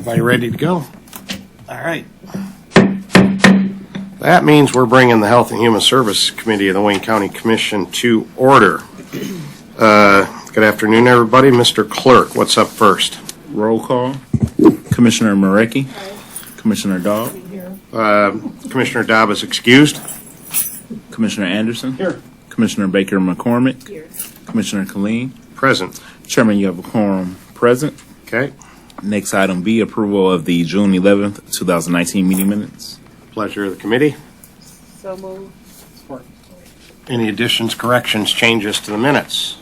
Everybody ready to go? All right. That means we're bringing the Health and Human Services Committee of the Wayne County Commission to order. Good afternoon, everybody. Mr. Clerk, what's up first? Roll call. Commissioner Marecki. Commissioner Daub. Commissioner Dobb is excused. Commissioner Anderson. Here. Commissioner Baker McCormick. Here. Commissioner Killeen. Present. Chairman, you have a quorum present. Okay. Next item B, approval of the June 11th, 2019 meeting minutes. Pleasure of the committee. So moved. Any additions, corrections, changes to the minutes?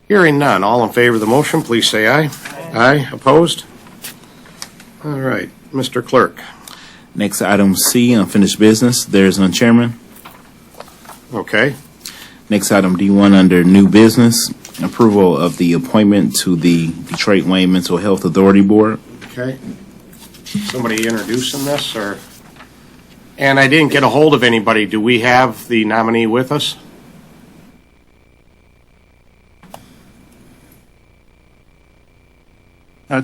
Hearing none. All in favor of the motion, please say aye. Aye. Opposed? All right. Mr. Clerk. Next item C, unfinished business. There's none, Chairman. Okay. Next item D1 under new business, approval of the appointment to the Detroit Wayne Mental Health Authority Board. Okay. Somebody introducing this, or? And I didn't get a hold of anybody. Do we have the nominee with us?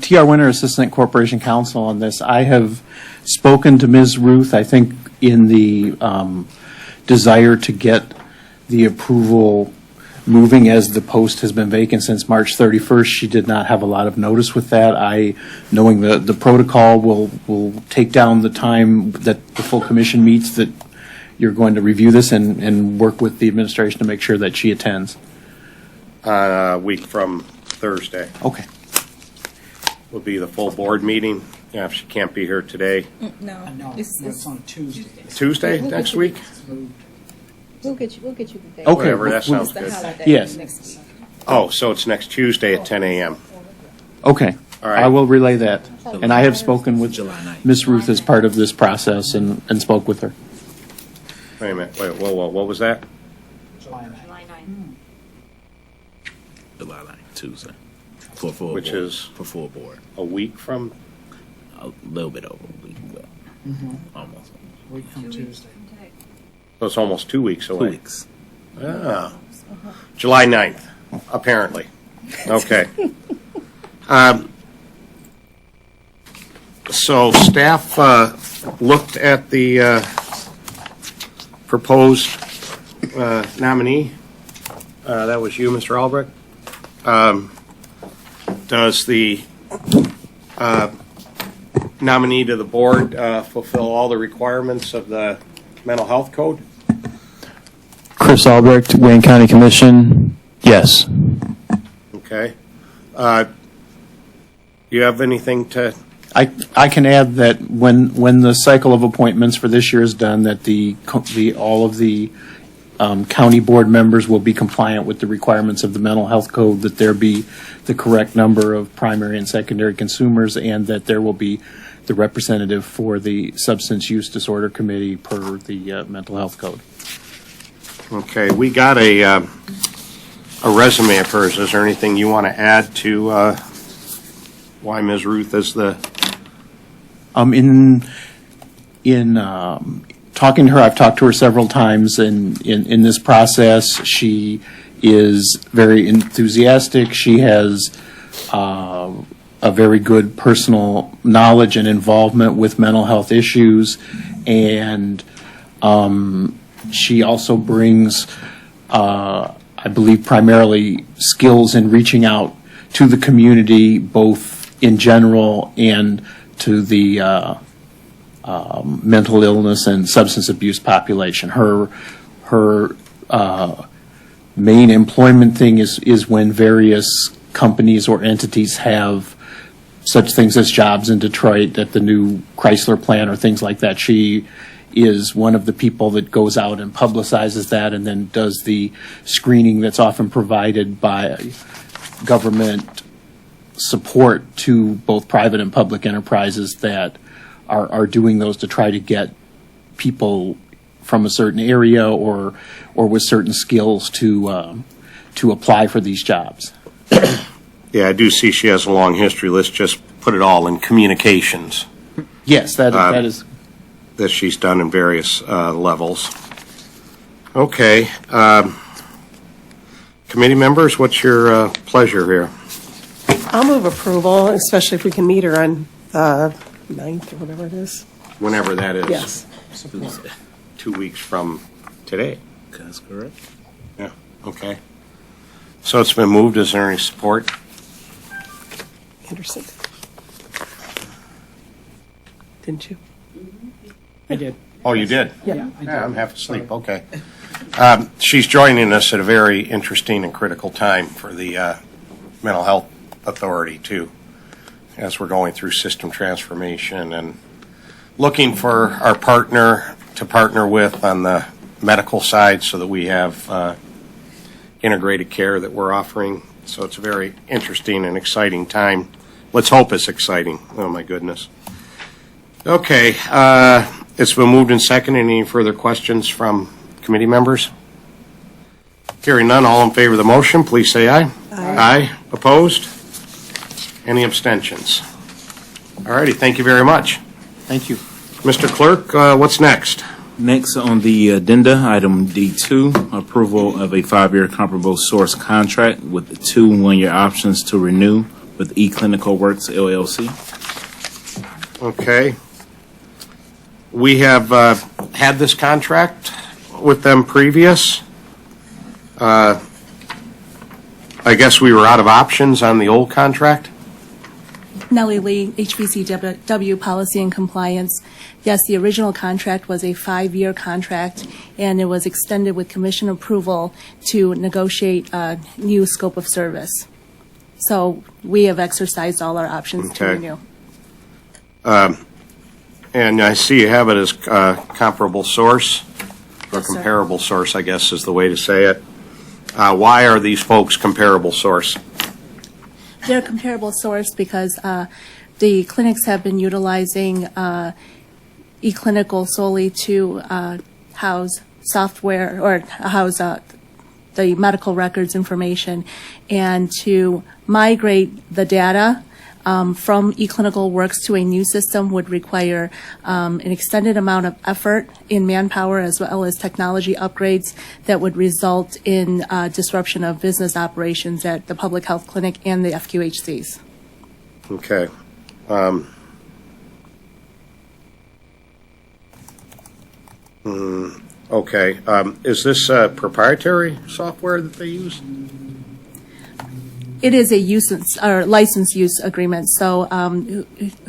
T.R. Winter, Assistant Corporation Counsel on this. I have spoken to Ms. Ruth, I think, in the desire to get the approval moving, as the post has been vacant since March 31st. She did not have a lot of notice with that. Knowing the protocol, will take down the time that the full commission meets, that you're going to review this and work with the administration to make sure that she attends. A week from Thursday Okay. will be the full board meeting. Yeah, if she can't be here today. No, It's on Tuesday. Tuesday next week? We'll get you the date. Okay. Whatever, that It's sounds the good. holiday Yes. next week. Oh, so it's next Tuesday at 10 a.m. Okay. All right. I will relay that. And I have spoken with July 9th. Ms. Ruth as part of this process and spoke with her. Wait a minute. Wait, whoa. What was that? July 9th. July 9th, Tuesday. For full Which board. is? For full board. A week from? A little bit over a week, but almost. Week from Tuesday. So it's almost 2 weeks 2 away. weeks. Ah. July 9th, apparently. Okay. So staff looked at the proposed nominee. That was you, Mr. Albrecht. Does the nominee to the board fulfill all the requirements of the mental health code? Chris Albrecht, Wayne County Commission, yes. Okay. Do you have anything to? I can add that when the cycle of appointments for this year is done, that all of the county board members will be compliant with the requirements of the mental health code, that there be the correct number of primary and secondary consumers, and that there will be the representative for the substance use disorder committee per the mental health code. Okay, we got a resume of hers. Is there anything you want to add to why Ms. Ruth is the? In talking to her, I've talked to her several times, and in this process, she is very enthusiastic. She has a very good personal knowledge and involvement with mental health issues, and she also brings, I believe, primarily skills in reaching out to the community, both in general and to the mental illness and substance abuse population. Her main employment thing is when various companies or entities have such things as jobs in Detroit at the new Chrysler plant or things like that. She is one of the people that goes out and publicizes that, and then does the screening that's often provided by government support to both private and public enterprises that are doing those to try to get people from a certain area or with certain skills to apply for these jobs. Yeah, I do see she has a long history. Let's just put it all in communications Yes, that is. that she's done in various levels. Okay. Committee members, what's your pleasure here? I'll move approval, especially if we can meet her on the 9th or whatever it is. Whenever that is. Yes. 2 weeks from today. That's correct. Yeah, okay. So it's been moved. Is there any support? Anderson. Didn't you? I did. Oh, you did? Yeah. Yeah, I'm half asleep, okay. She's joining us at a very interesting and critical time for the Mental Health Authority, too, as we're going through system transformation and looking for our partner to partner with on the medical side so that we have integrated care that we're offering. So it's a very interesting and exciting time. Let's hope it's exciting. Oh, my goodness. Okay, it's been moved and seconded. Any further questions from committee members? Hearing none, all in favor of the motion, please say aye. Aye. Opposed? Any abstentions? All righty, thank you very much. Thank you. Mr. Clerk, what's next? Next on the addenda, item D2, approval of a 5-year comparable source contract with 2 one-year options to renew with eClinical Works LLC. Okay. We have had this contract with them previous. I guess we were out of options on the old contract? Nellie Lee, HVCW Policy and Compliance. Yes, the original contract was a 5-year contract, and it was extended with commission approval to negotiate a new scope of service. So we have exercised all our options to Okay. renew. And I see you have it as comparable source, or Yes, sir. comparable source, I guess is the way to say it. Why are these folks comparable source? They're a comparable source because the clinics have been utilizing eClinical solely to house software or house the medical records information, and to migrate the data from eClinical Works to a new system would require an extended amount of effort in manpower as well as technology upgrades that would result in disruption of business operations at the public health clinic and the FQHCs. Okay. Okay. Is this proprietary software that they use? It is a license use agreement, so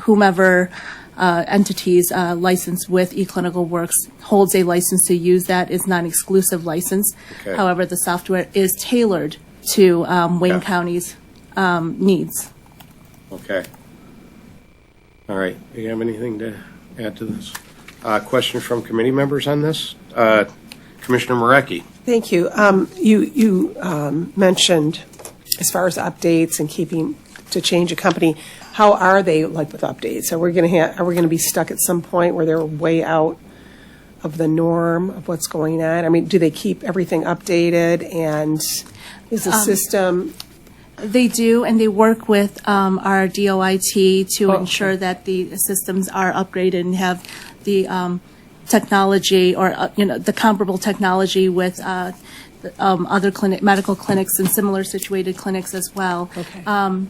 whomever entities licensed with eClinical Works holds a license to use that. It's not an exclusive license. Okay. However, the software is tailored to Wayne Yeah. County's needs. Okay. All right. Do you have anything to add to this? Questions from committee members on this? Commissioner Marecki. Thank you. You mentioned as far as updates and keeping to change a company, how are they like with updates? Are we going to be stuck at some point where they're way out of the norm of what's going on? I mean, do they keep everything updated, and is the system? They do, and they work with our DOIT to Okay. ensure that the systems are upgraded and have the technology or, the comparable technology with other medical clinics and similar situated clinics as well. Okay.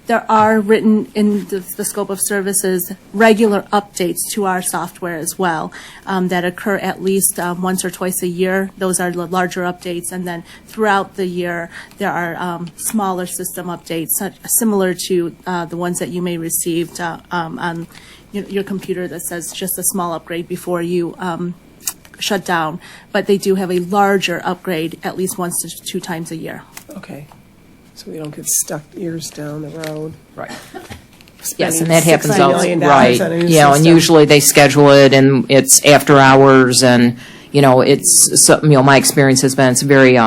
There are written in the scope of services regular updates to our software as well that occur at least once or twice a year. Those are the larger updates, and then throughout the year there are smaller system updates similar to the ones that you may receive on your computer that says just a small upgrade before you shut down, but they do have a larger upgrade at least once to 2 times a year. Okay, so we don't get stuck years down the road. Right. Spending Yes, and that happens $60 all, million right. on a new Yeah, and system. usually they schedule it and it's after hours and, it's, so, my experience has been it's a very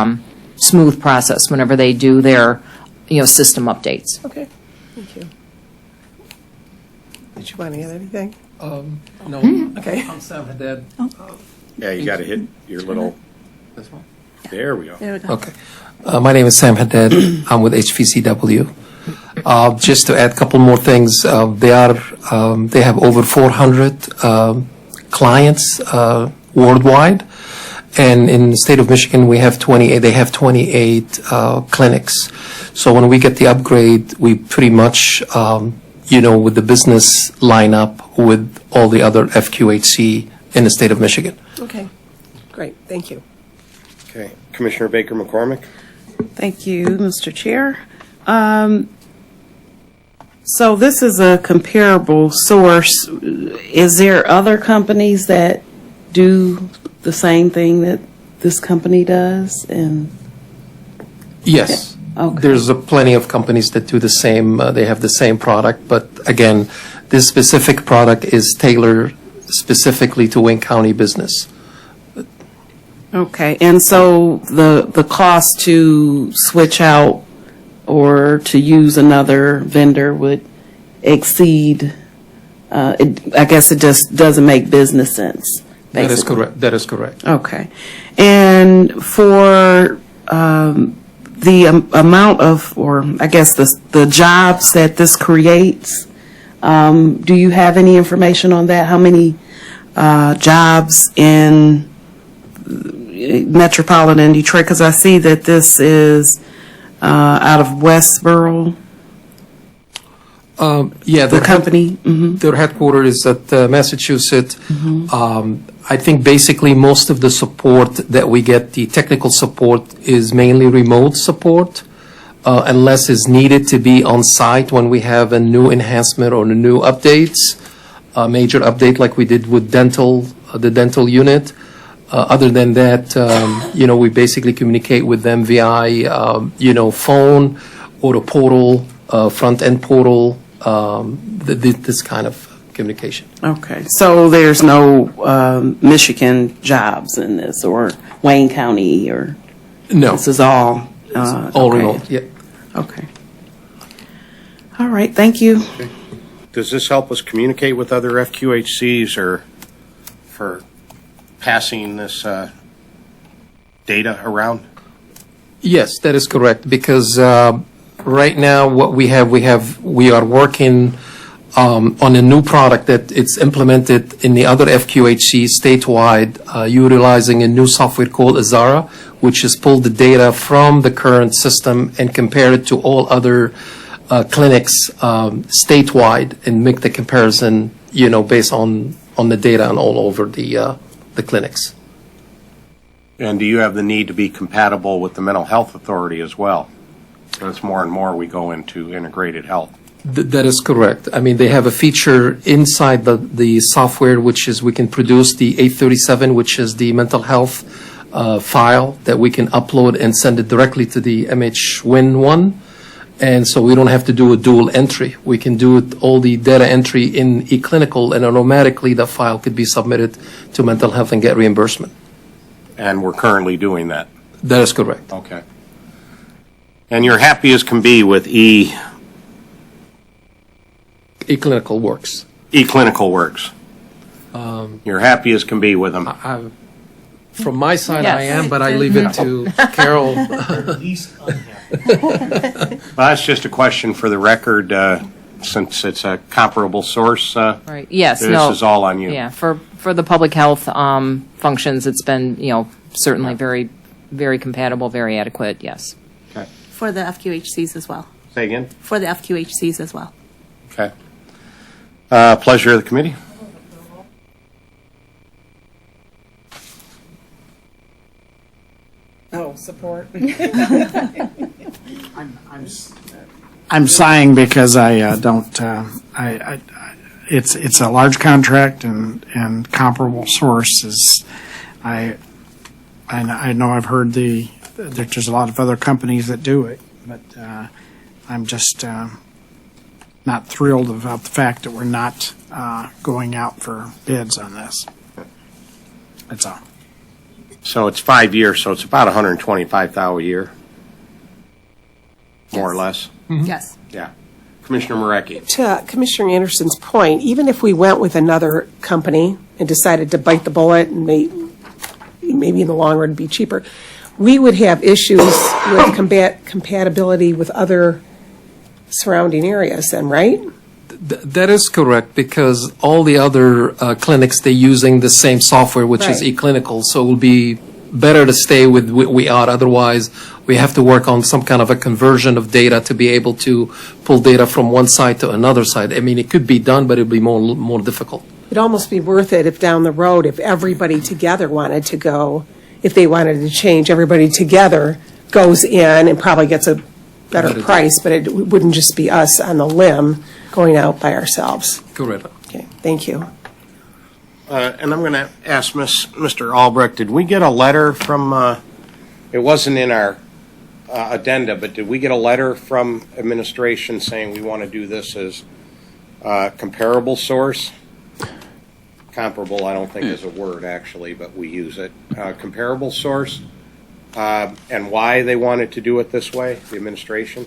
smooth process whenever they do their, system updates. Okay, thank you. Did you want to add anything? No. Okay. I'm Sam Haddad. Yeah, you got to hit your little. This one? There we go. There we go. Okay. My name is Sam Haddad. I'm with HVCW. Just to add a couple more things, they have over 400 clients worldwide, and in the state of Michigan, they have 28 clinics. So when we get the upgrade, we pretty much, with the business line up with all the other FQHC in the state of Michigan. Okay, great, thank you. Okay. Commissioner Baker McCormick? Thank you, Mr. Chair. So this is a comparable source. Is there other companies that do the same thing that this company does? And Yes. Okay. There's plenty of companies that do the same, they have the same product, but again, this specific product is tailored specifically to Wayne County business. okay, and so the cost to switch out or to use another vendor would exceed, I guess it just doesn't make business sense, basically. That is correct. That is correct. Okay. And for the amount of, or I guess the jobs that this creates, do you have any information on that? How many jobs in metropolitan Detroit? Because I see that this is out of Westboro, Yeah, the company. Their headquarters is at Massachusetts. I think basically most of the support that we get, the technical support, is mainly remote support, unless it's needed to be on site when we have a new enhancement or new updates, a major update like we did with the dental unit. Other than that, we basically communicate with them via, phone or a portal, front-end portal, this kind of communication. Okay. So there's no Michigan jobs in this, or Wayne County, or No, this is all? all okay. remote, yeah. Okay. All right, thank you. Does this help us communicate with other FQHCs or for passing this data around? Yes, that is correct, because right now what we are working on a new product that it's implemented in the other FQHC statewide, utilizing a new software called Azara, which has pulled the data from the current system and compared it to all other clinics statewide and make the comparison, based on the data and all over the clinics. And do you have the need to be compatible with the mental health authority as well? So it's more and more we go into integrated health. That is correct. I mean, they have a feature inside the software, which is we can produce the 837, which is the mental health file that we can upload and send it directly to the MHWin one. And so we don't have to do a dual entry. We can do all the data entry in eClinical, and automatically the file could be submitted to mental health and get reimbursement. And we're currently doing that. That is correct. Okay. And you're happy as can be with eClinical works. eClinical works. You're happy as can be with them. From my side, I Yes. am, but I leave it to Carol. Well, that's just a question for the record, since it's a comparable source. Right, yes, This no. is all on you. Yeah, for the public health functions, it's been, certainly very, very compatible, very adequate, yes. Okay. For the FQHCs as well. Say again? For the FQHCs as well. Okay. Pleasure of the committee. Oh, support. I'm sighing because I don't, it's a large contract and comparable sources. I know I've heard that there's a lot of other companies that do it, but I'm just not thrilled about the fact that we're not going out for bids on this. That's all. So it's 5 years, so it's about $125,000 a year, more or less. Yes. Yeah. Commissioner Marecki. To Commissioner Anderson's point, even if we went with another company and decided to bite the bullet and maybe in the long run be cheaper, we would have issues with compatibility with other surrounding areas then, right? That is correct, because all the other clinics, they're using the same software, which is Right. eClinical, so it will be better to stay with what we are. Otherwise, we have to work on some kind of a conversion of data to be able to pull data from one side to another side. I mean, it could be done, but it'd be more difficult. It'd almost be worth it if down the road, if everybody together wanted to go, if they wanted to change, everybody together goes in and probably gets a better price, but it wouldn't just be us on the limb going out by ourselves. Correct. Okay, thank you. And I'm going to ask Mr. Albrecht, did we get a letter from, it wasn't in our addenda, but did we get a letter from administration saying we want to do this as comparable source? Comparable, I don't think is a word actually, but we use it. Comparable source, and why they wanted to do it this way, the administration?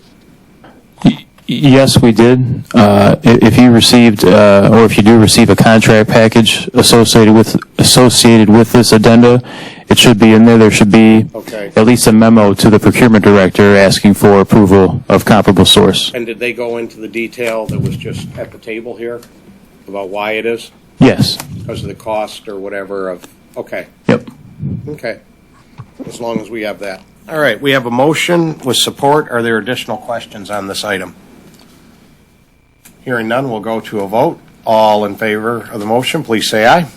Yes, we did. If you received, or if you do receive a contract package associated with this addenda, it should be in there. There should be at least a memo to the procurement director asking for approval of comparable source. And did they go into the detail that was just at the table here about why it is? Yes. Because of the cost or whatever of, okay. Yep. Okay. As long as we have that. All right, we have a motion with support. Are there additional questions on this item? Hearing none, we'll go to a vote. All in favor of the motion, please say aye.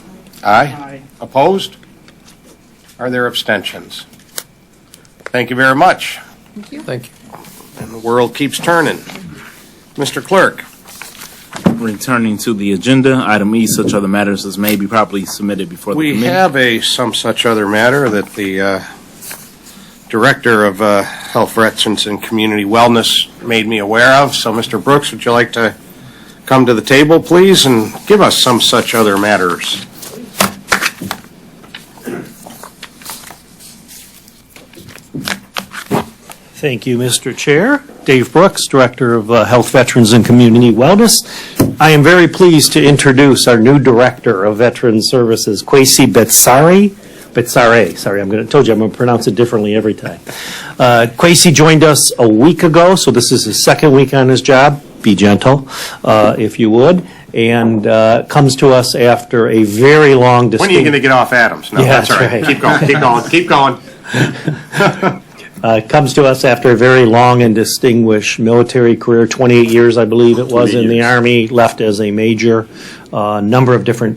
Aye. Opposed? Are there abstentions? Thank you very much. Thank you. And the world keeps turning. Mr. Clerk. Returning to the agenda, item E, such other matters as may be properly submitted before the committee. We have some such other matter that the Director of Health, Veterans, and Community Wellness made me aware of. So, Mr. Brooks, would you like to come to the table, please, and give us some such other matters? Thank you, Mr. Chair. Dave Brooks, Director of Health, Veterans, and Community Wellness. I am very pleased to introduce our new Director of Veterans Services, Kwesi Betsare. Sorry, I'm going to pronounce it differently every time. Kwesi joined us a week ago, so this is his second week on his job. Be gentle, if you would. And comes to us after a very long When are you going to get off Adams? No, Yeah, that's all right. right. Keep going. Comes to us after a very long and distinguished military career, 28 years, I believe it was, in the Army, left as a major, number of different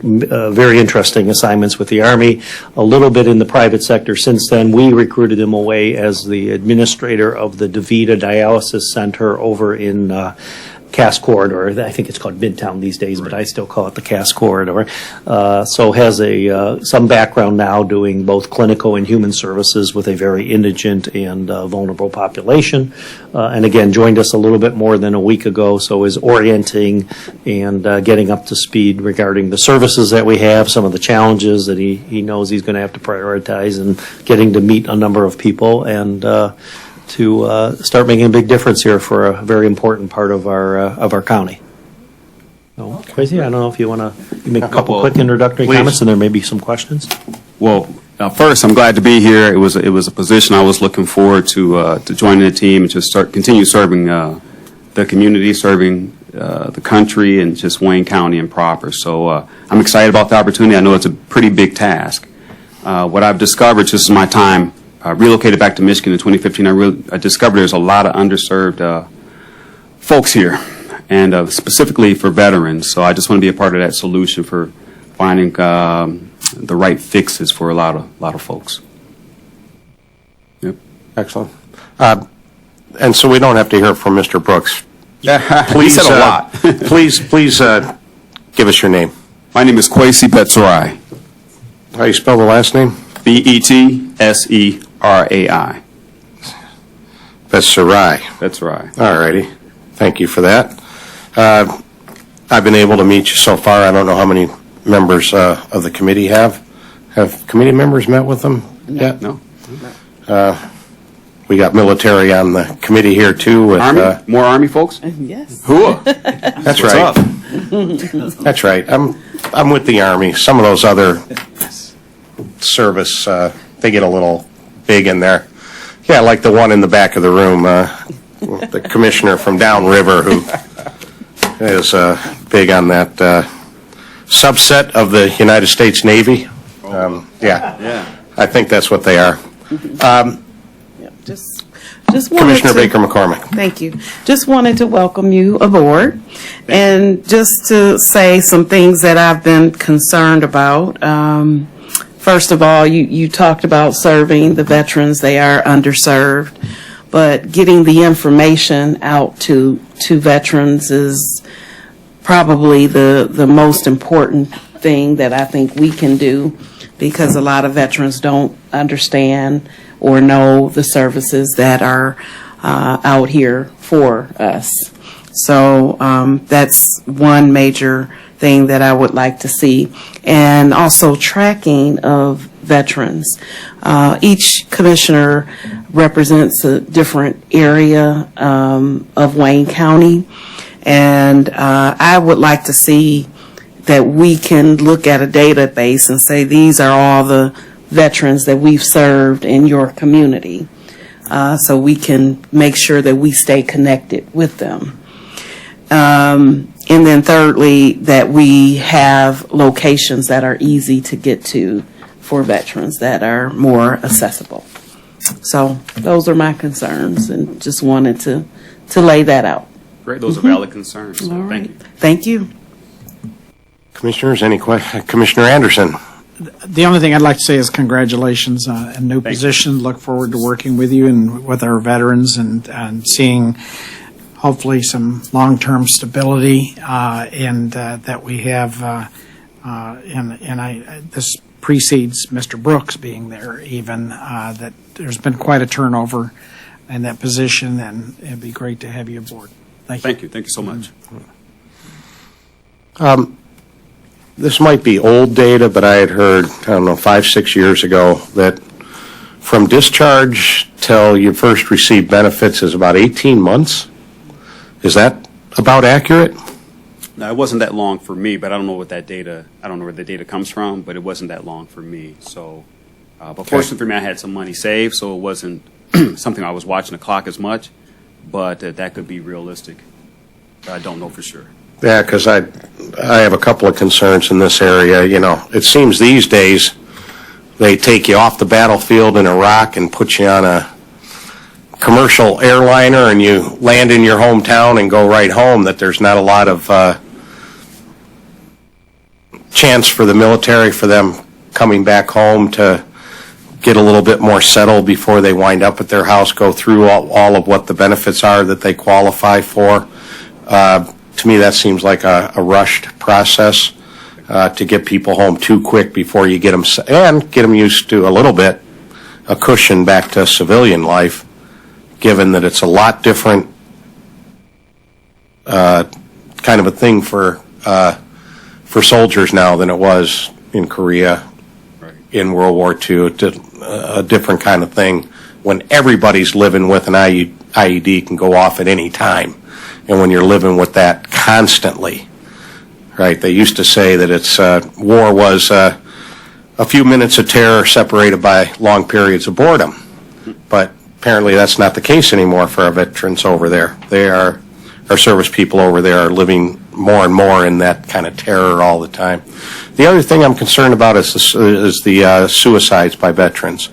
very interesting assignments with the Army, a little bit in the private sector. Since then, we recruited him away as the administrator of the DaVita Dialysis Center over in Cass Corridor. I think it's called Midtown these days, but I still call it the Cass Corridor. So has some background now doing both clinical and human services with a very indigent and vulnerable population. And again, joined us a little bit more than a week ago, so is orienting and getting up to speed regarding the services that we have, some of the challenges that he knows he's going to have to prioritize, and getting to meet a number of people and to start making a big difference here for a very important part of our county. So, Kwesi, I don't know if you want to make a couple quick introductory comments, and there may be some questions. Well, first, I'm glad to be here. It was a position I was looking forward to joining the team and just continue serving the community, serving the country, and just Wayne County and proper. So I'm excited about the opportunity. I know it's a pretty big task. What I've discovered just in my time. Relocated back to Michigan in 2015, I discovered there's a lot of underserved folks here, and specifically for veterans. So I just want to be a part of that solution for finding the right fixes for a lot of folks. Yep. Excellent. And so we don't have to hear from Mr. Brooks. Please, said a lot. please give us your name. My name is Kwesi Betsare. How do you spell the last name? Betsrai. Betsare. That's right. All righty. Thank you for that. I've been able to meet you so far. I don't know how many members of the committee have. Have committee members met with them yet? No. We got military on the committee here too. With, Army? More Army folks? Yes. Who? That's right. That's right. I'm with the Army. Some of those other service, they get a little big in there. Yeah, like the one in the back of the room, the commissioner from downriver who is big on that subset of the United States Navy. Yeah. I think that's what they are. Just wanted Commissioner to- Baker McCormick. Thank you. Just wanted to welcome you aboard and just to say some things that I've been concerned about. First of all, you talked about serving the veterans. They are underserved, but getting the information out to veterans is probably the most important thing that I think we can do, because a lot of veterans don't understand or know the services that are out here for us. So that's one major thing that I would like to see. And also tracking of veterans. Each commissioner represents a different area of Wayne County. And I would like to see that we can look at a database and say, these are all the veterans that we've served in your community, so we can make sure that we stay connected with them. And then thirdly, that we have locations that are easy to get to for veterans, that are more accessible. So those are my concerns, and just wanted to lay that out. Great, those are valid concerns. So All thank right. you. Thank you. Commissioners, any questions? Commissioner Anderson? The only thing I'd like to say is congratulations on a new position. Look forward to working with you and with our veterans and seeing hopefully some long-term stability and that we have. This precedes Mr. Brooks being there even, that there's been quite a turnover in that position, and it'd be great to have you aboard. Thank you. Thank you. Thank you so much. This might be old data, but I had heard, 5-6 years ago, that from discharge till you first receive benefits is about 18 months. Is that about accurate? No, it wasn't that long for me, but I don't know what that data, I don't know where the data comes from, but it wasn't that long for me. So, but fortunately for me, I had some money saved, so it wasn't something I was watching the clock as much, but that could be realistic. But I don't know for sure. Yeah, because I have a couple of concerns in this area. It seems these days they take you off the battlefield in Iraq and put you on a commercial airliner and you land in your hometown and go right home, that there's not a lot of chance for the military, for them coming back home to get a little bit more settled before they wind up at their house, go through all of what the benefits are that they qualify for. To me, that seems like a rushed process to get people home too quick before you get them used to a little bit a cushion back to civilian life, given that it's a lot different kind of a thing for soldiers now than it was in Korea, in World War II. It's a different kind of thing when everybody's living with an IED can go off at any time. And when you're living with that constantly, right? They used to say that war was a few minutes of terror separated by long periods of boredom. But apparently that's not the case anymore for our veterans over there. Our service people over there are living more and more in that kind of terror all the time. The other thing I'm concerned about is the suicides by veterans.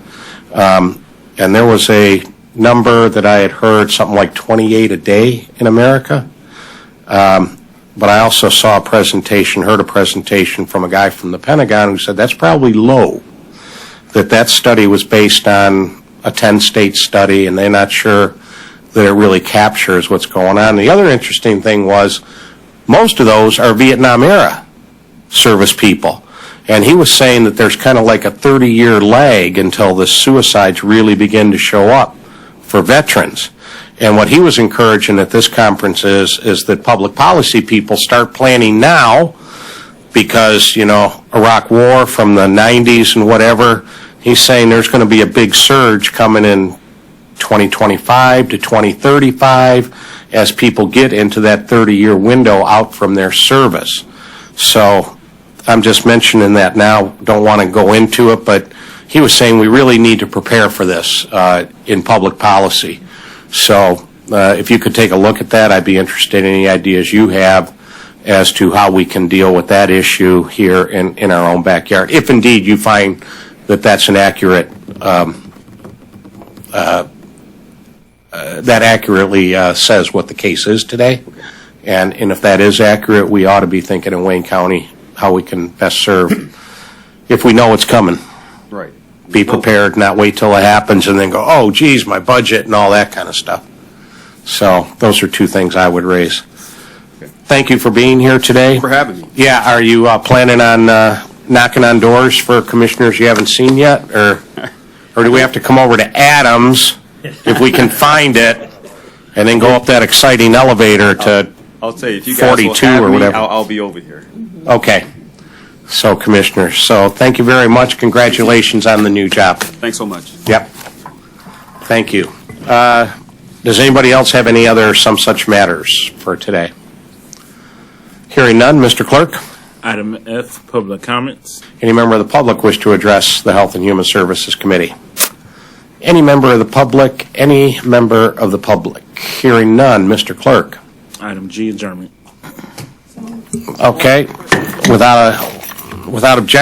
And there was a number that I had heard, something like 28 a day in America. But I also heard a presentation from a guy from the Pentagon who said that's probably low, that study was based on a 10-state study, and they're not sure that it really captures what's going on. The other interesting thing was most of those are Vietnam-era service people. And he was saying that there's kind of like a 30-year lag until the suicides really begin to show up for veterans. And what he was encouraging at this conference is that public policy people start planning now, because, Iraq War from the 90s and whatever, he's saying there's going to be a big surge coming in 2025 to 2035 as people get into that 30-year window out from their service. So I'm just mentioning that now, don't want to go into it, but he was saying we really need to prepare for this in public policy. So if you could take a look at that, I'd be interested in any ideas you have as to how we can deal with that issue here in our own backyard, if indeed you find that's an accurate, that accurately says what the case is today. And if that is accurate, we ought to be thinking in Wayne County how we can best serve if we know it's coming. Right. Be prepared, not wait till it happens and then go, oh, geez, my budget and all that kind of stuff. So those are two things I would raise. Thank you for being here today. For having me. Yeah, are you planning on knocking on doors for commissioners you haven't seen yet? Or do we have to come over to Adams if we can find it and then go up that exciting elevator to I'll tell you, if you guys will 42 have or me, whatever. I'll be over here. Okay. So, commissioners, so thank you very much. Congratulations on the new job. Thanks so much. Yep. Thank you. Does anybody else have any other some such matters for today? Hearing none, Mr. Clerk? Item F, public comments. Any member of the public wish to address the Health and Human Services Committee? Any member of the public? Any member of the public? Hearing none, Mr. Clerk? Item G, adjournment. Okay. Without objection.